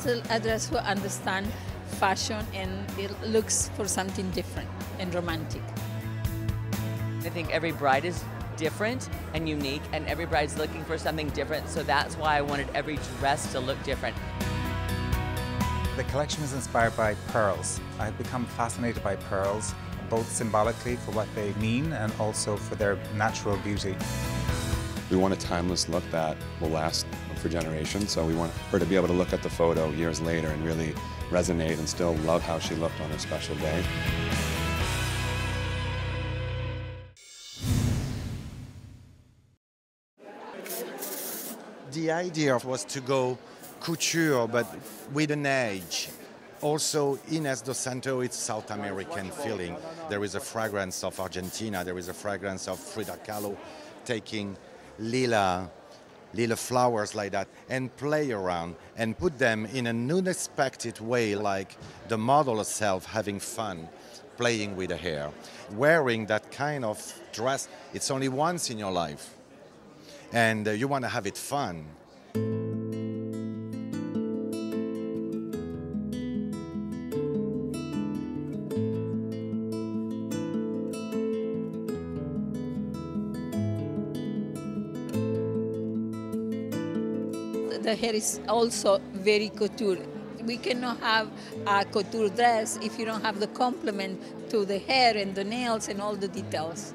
It's a dress who understands fashion and it looks for something different and romantic. I think every bride is different and unique, and every bride's looking for something different, so that's why I wanted every dress to look different. The collection was inspired by pearls. I've become fascinated by pearls, both symbolically for what they mean and also for their natural beauty. We want a timeless look that will last for generations, so we want her to be able to look at the photo years later and really resonate and still love how she looked on her special day. The idea was to go couture, but with an edge. Also, Ines Di Santo, it's South American feeling. There is a fragrance of Argentina, there is a fragrance of Frida Kahlo, taking little flowers like that and play around and put them in an unexpected way, like the model herself having fun, playing with the hair. Wearing that kind of dress, it's only once in your life. And you want to have it fun. The hair is also very couture. We cannot have a couture dress if you don't have the complement to the hair and the nails and all the details.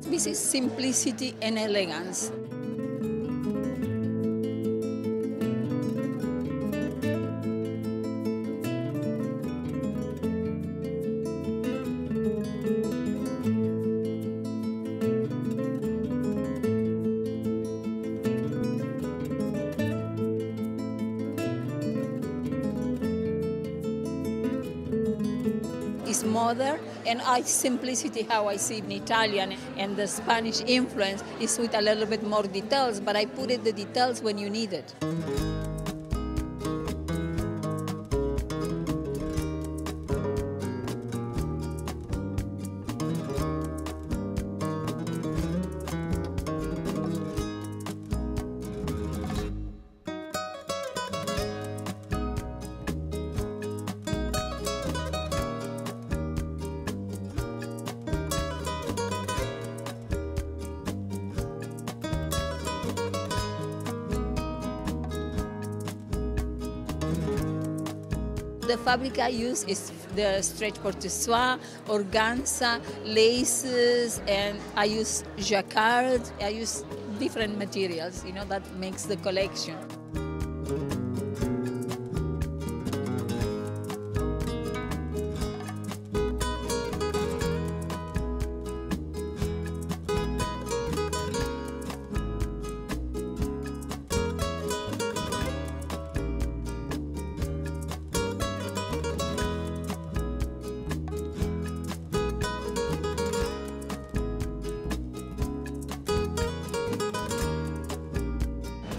This is simplicity and elegance. Is modern, and simplicity, how I see in Italian, and the Spanish influence is with a little bit more details, but I put the details when you need it. The fabric I use is the stretch porte-soie, organza, laces, and I use jacquard. I use different materials, that makes the collection.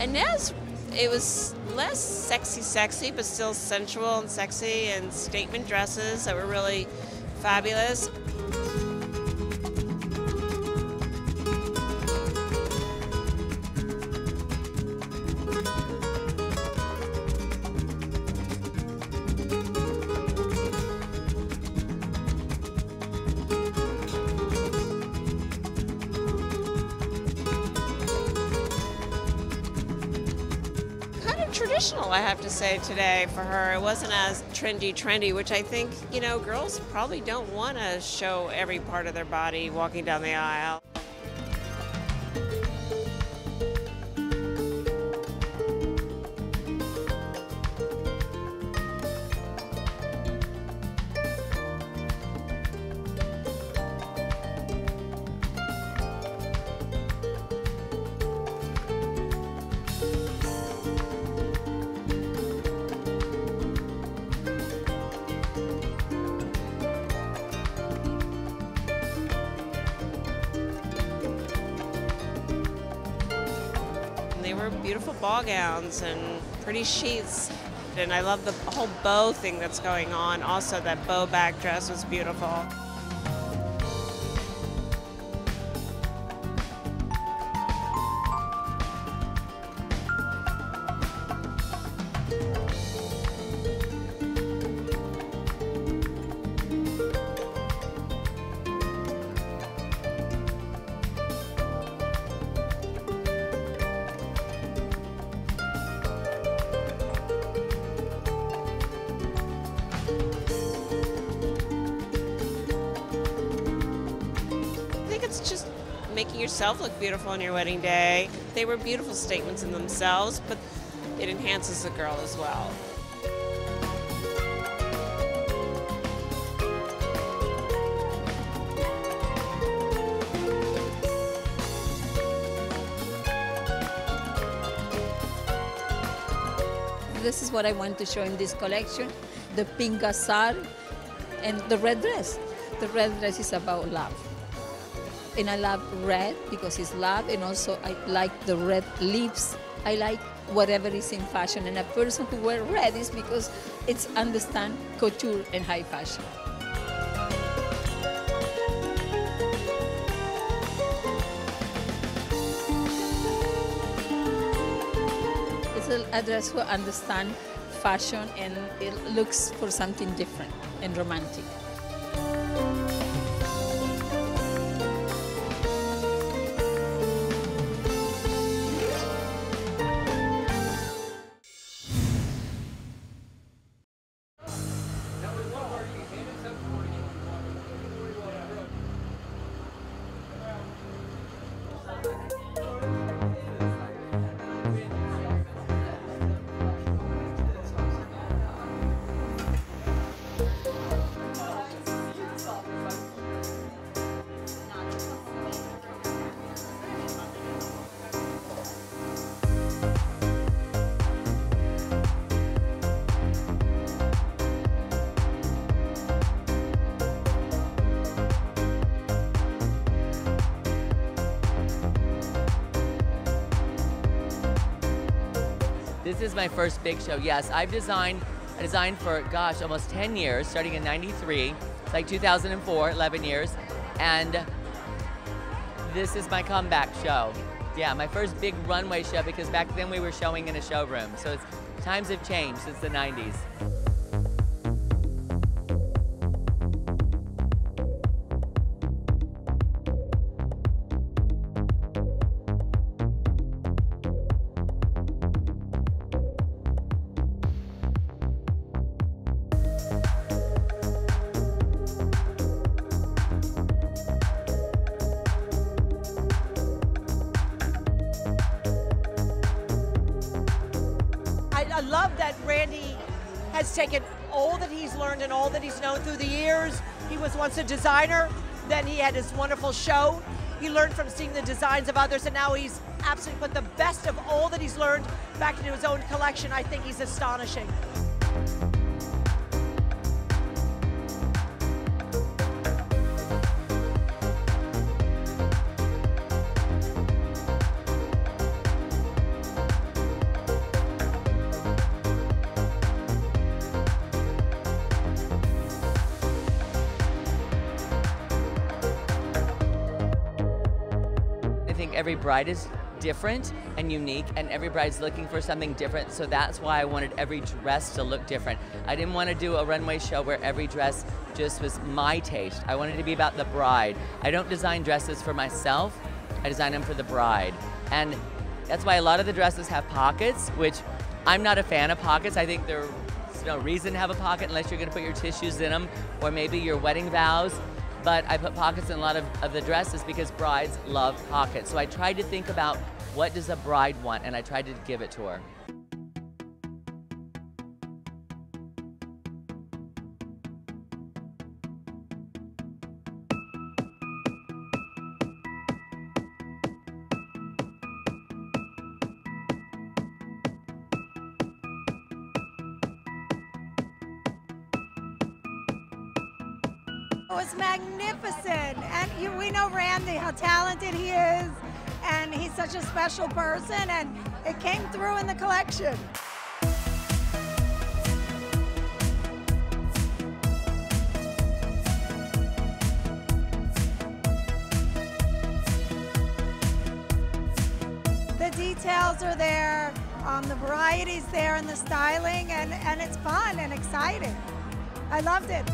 Ines, it was less sexy, but still sensual and sexy, and statement dresses that were really fabulous. Traditional, I have to say, today for her. It wasn't as trendy, which I think, girls probably don't want to show every part of their body walking down the aisle. They were beautiful ball gowns and pretty sheets. And I love the whole bow thing that's going on. Also, that bow back dress was beautiful. It's just making yourself look beautiful on your wedding day. They were beautiful statements in themselves, but it enhances the girl as well. This is what I want to show in this collection, the pink sari and the red dress. The red dress is about love. And I love red because it's love, and also I like the red lips. I like whatever is in fashion, and a person who wears red is because it's understand couture and high fashion. It's a dress who understand fashion and it looks for something different and romantic. This is my first big show. Yes, I designed for, gosh, almost 10 years, starting in '93, like 2004, 11 years. And this is my comeback show. Yeah, my first big runway show, because back then we were showing in a showroom. So times have changed since the 90s. I love that Randy has taken all that he's learned and all that he's known through the years. He was once a designer, then he had his wonderful show. He learned from seeing the designs of others, and now he's absolutely put the best of all that he's learned back into his own collection. I think he's astonishing. I think every bride is different and unique, and every bride's looking for something different, so that's why I wanted every dress to look different. I didn't want to do a runway show where every dress just was my taste. I wanted it to be about the bride. I don't design dresses for myself, I design them for the bride. And that's why a lot of the dresses have pockets, which I'm not a fan of pockets. I think there's no reason to have a pocket unless you're going to put your tissues in them, or maybe your wedding vows. But I put pockets in a lot of the dresses because brides love pockets. So I tried to think about what does a bride want, and I tried to give it to her. It was magnificent, and we know Randy, how talented he is, and he's such a special person, and it came through in the collection. details are there, the variety's there, and the styling, and it's fun and exciting. I loved it.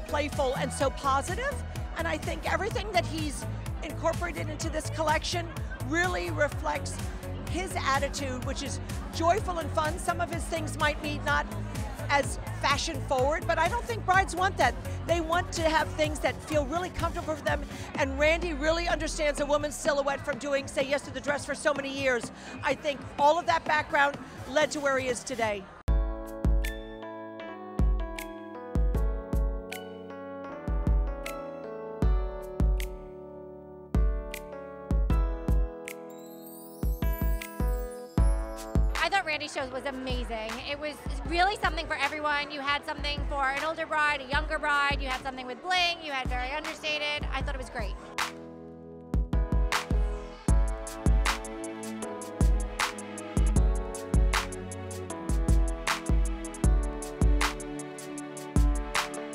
Playful and so positive, and I think everything that he's incorporated into this collection really reflects his attitude, which is joyful and fun. Some of his things might be not as fashion forward, but I don't think brides want that. They want to have things that feel really comfortable for them, and Randy really understands a woman's silhouette from doing Say Yes to the Dress for so many years. I think all of that background led to where he is today. I thought Randy's show was amazing. It was really something for everyone. You had something for an older bride, a younger bride, you had something with bling, you had very understated. I thought it was great.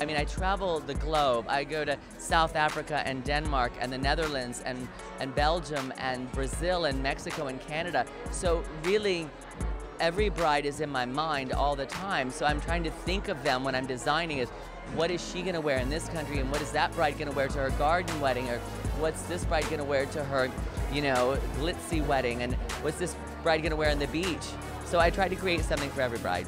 I mean, I travel the globe. I go to South Africa and Denmark and the Netherlands and Belgium and Brazil and Mexico and Canada. So really, every bride is in my mind all the time. So I'm trying to think of them when I'm designing is, what is she gonna wear in this country, and what is that bride gonna wear to her garden wedding, or what's this bride gonna wear to her, you know, glitzy wedding, and what's this bride gonna wear on the beach? So I try to create something for every bride.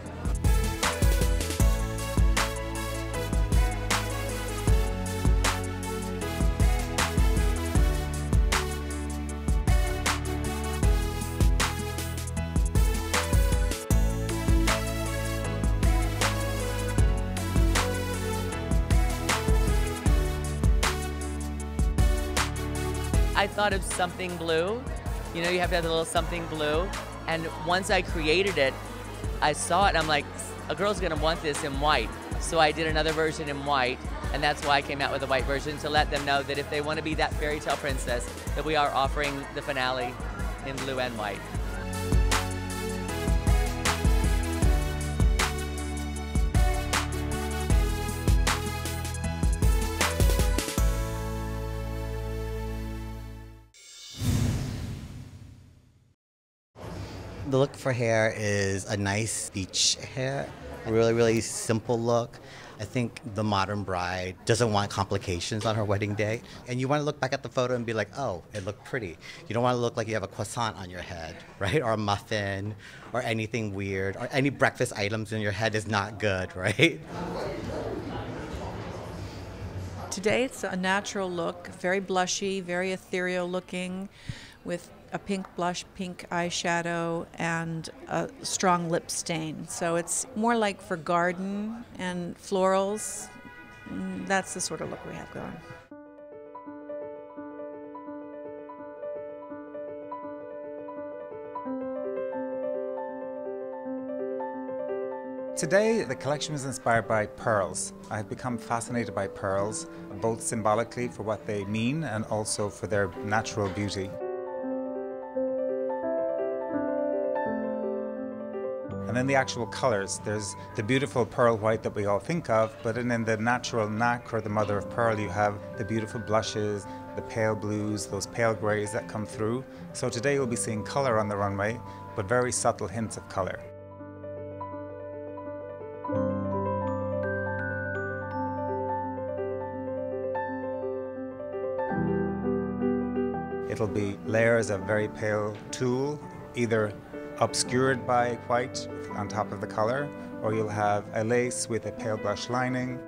I thought of something blue. You know, you have to have a little something blue. And once I created it, I saw it and I'm like, a girl's gonna want this in white. So I did another version in white, and that's why I came out with a white version, to let them know that if they want to be that fairy tale princess, that we are offering the finale in blue and white. The look for hair is a nice beach hair, really, really simple look. I think the modern bride doesn't want complications on her wedding day. And you want to look back at the photo and be like, oh, it looked pretty. You don't want to look like you have a croissant on your head, right? Or a muffin, or anything weird, or any breakfast items in your head is not good, right? Today it's a natural look, very blushy, very ethereal looking, with a pink blush, pink eyeshadow, and a strong lip stain. So it's more like for garden and florals. That's the sort of look we have going. Today, the collection was inspired by pearls. I have become fascinated by pearls, both symbolically for what they mean and also for their natural beauty. And then the actual colors. There's the beautiful pearl white that we all think of, but then in the natural nacre, or the mother of pearl, you have the beautiful blushes, the pale blues, those pale grays that come through. So today you'll be seeing color on the runway, but very subtle hints of color. It'll be layers of very pale tulle, either obscured by white on top of the color, or you'll have a lace with a pale blush lining.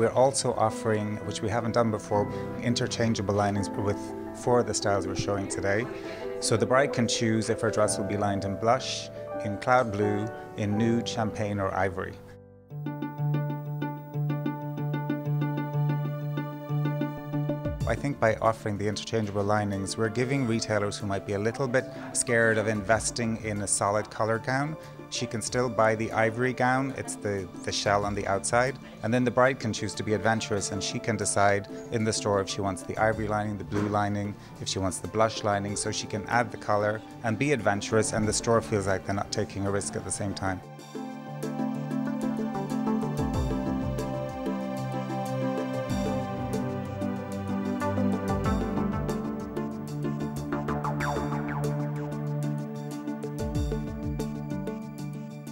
we're also offering, which we haven't done before, interchangeable linings with 4 of the styles we're showing today. So the bride can choose if her dress will be lined in blush, in cloud blue, in nude, champagne or ivory. I think by offering the interchangeable linings, we're giving retailers who might be a little bit scared of investing in a solid color gown, she can still buy the ivory gown, it's the shell on the outside, and then the bride can choose to be adventurous and she can decide in the store if she wants the ivory lining, the blue lining, if she wants the blush lining, so she can add the color and be adventurous, and the store feels like they're not taking a risk at the same time.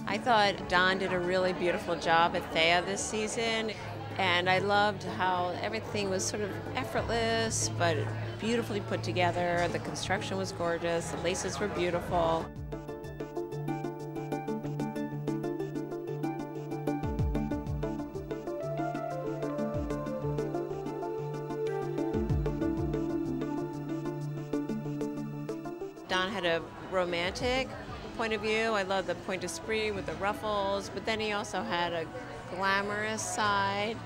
I thought Don did a really beautiful job at Theia this season, and I loved how everything was sort of effortless but beautifully put together. The construction was gorgeous, the laces were beautiful. Don had a romantic point of view. I love the point d'esprit with the ruffles, but then he also had a glamorous side.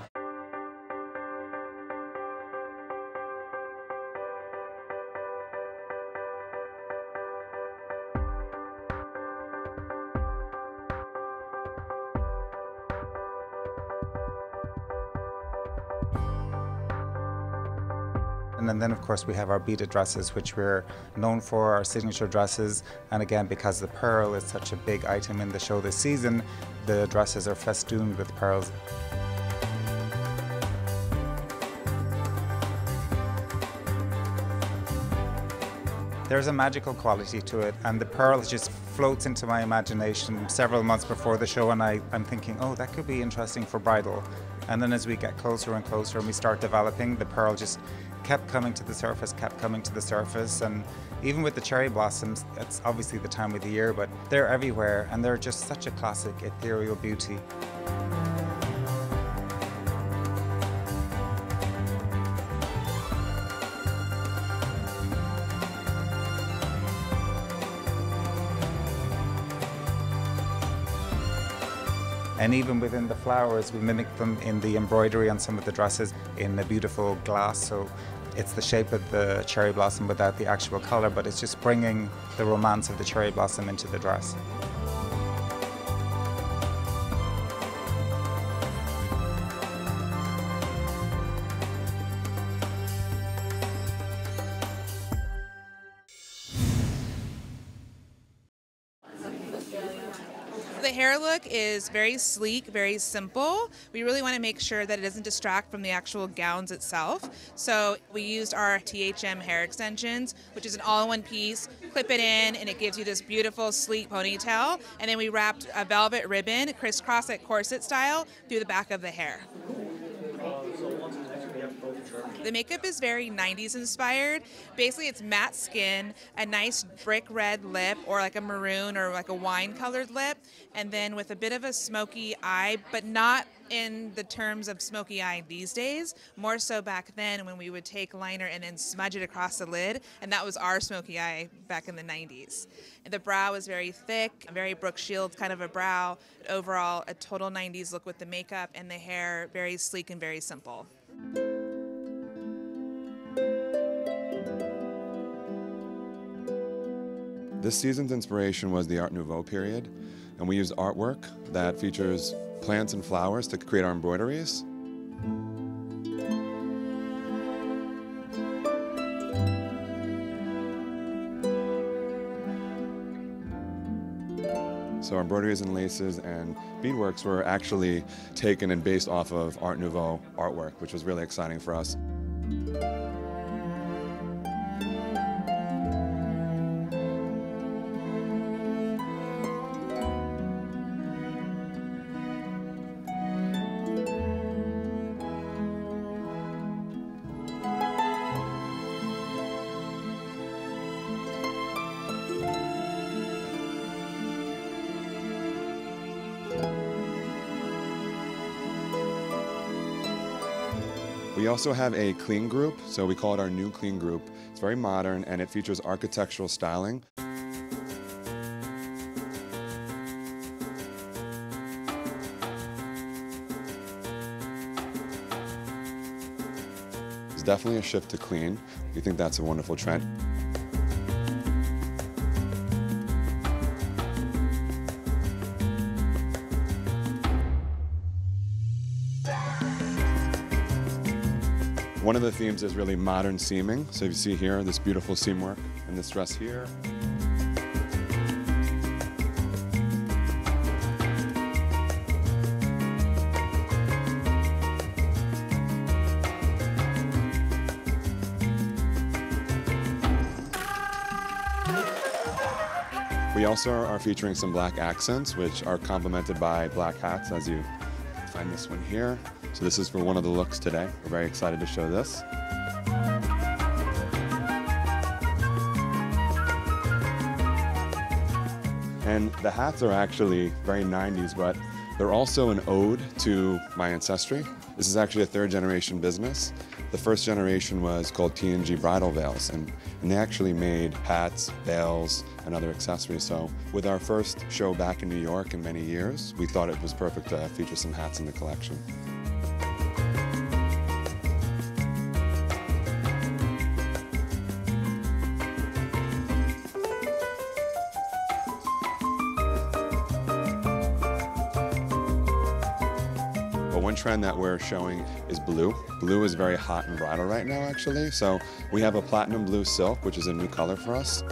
And then of course we have our beaded dresses, which we're known for, our signature dresses, and again because the pearl is such a big item in the show this season, the dresses are festooned with pearls. There's a magical quality to it, and the pearl just floats into my imagination several months before the show, and I'm thinking, oh, that could be interesting for bridal. And then as we get closer and closer and we start developing, the pearl just kept coming to the surface, and even with the cherry blossoms, it's obviously the time of the year, but they're everywhere, and they're just such a classic ethereal beauty. And even within the flowers, we mimic them in the embroidery on some of the dresses in a beautiful glass. So it's the shape of the cherry blossom without the actual color, but it's just bringing the romance of the cherry blossom into the dress. The hair look is very sleek, very simple. We really want to make sure that it doesn't distract from the actual gowns itself. So we used our THM hair extensions, which is an all-in-one piece. Clip it in and it gives you this beautiful sleek ponytail. And then we wrapped a velvet ribbon, crisscross at corset style, through the back of the hair. The makeup is very 90s inspired. Basically, it's matte skin, a nice brick red lip, or like a maroon or like a wine colored lip, and then with a bit of a smoky eye, but not in the terms of smoky eye these days, more so back then when we would take liner and then smudge it across the lid, and that was our smoky eye back in the 90s. And the brow was very thick, very Brooke Shields kind of a brow. Overall, a total 90s look with the makeup and the hair, very sleek and very simple. This season's inspiration was the Art Nouveau period, and we used artwork that features plants and flowers to create our embroideries. So our embroideries and laces and beadworks were actually taken and based off of Art Nouveau artwork, which was really exciting for us. We also have a clean group, so we call it our new clean group. It's very modern and it features architectural styling. It's definitely a shift to clean. We think that's a wonderful trend. One of the themes is really modern seaming. So you see here, this beautiful seam work in this dress here. We also are featuring some black accents, which are complemented by black hats, as you find this one here. So this is for one of the looks today. We're very excited to show this. And the hats are actually very 90s, but they're also an ode to my ancestry. This is actually a third generation business. The first generation was called Theia Bridal Veils, and they actually made hats, veils, and other accessories. So with our first show back in New York in many years, we thought it was perfect to feature some hats in the collection. But one trend that we're showing is blue. Blue is very hot in bridal right now, actually. So we have a platinum blue silk, which is a new color for us.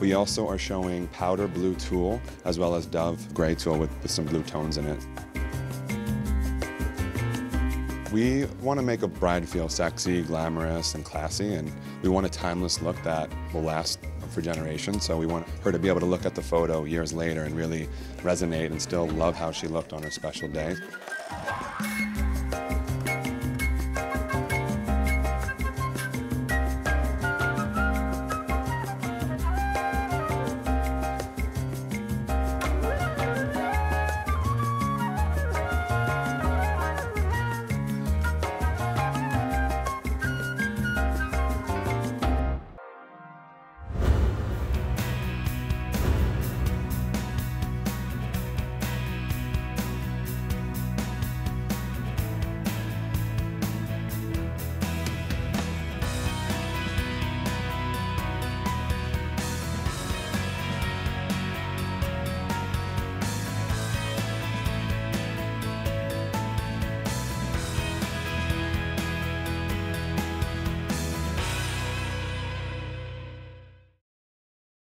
We also are showing powder blue tulle as well as dove gray tulle with some blue tones in it. We want to make a bride feel sexy, glamorous, and classy, and we want a timeless look that will last for generations. So we want her to be able to look at the photo years later and really resonate and still love how she looked on her special day.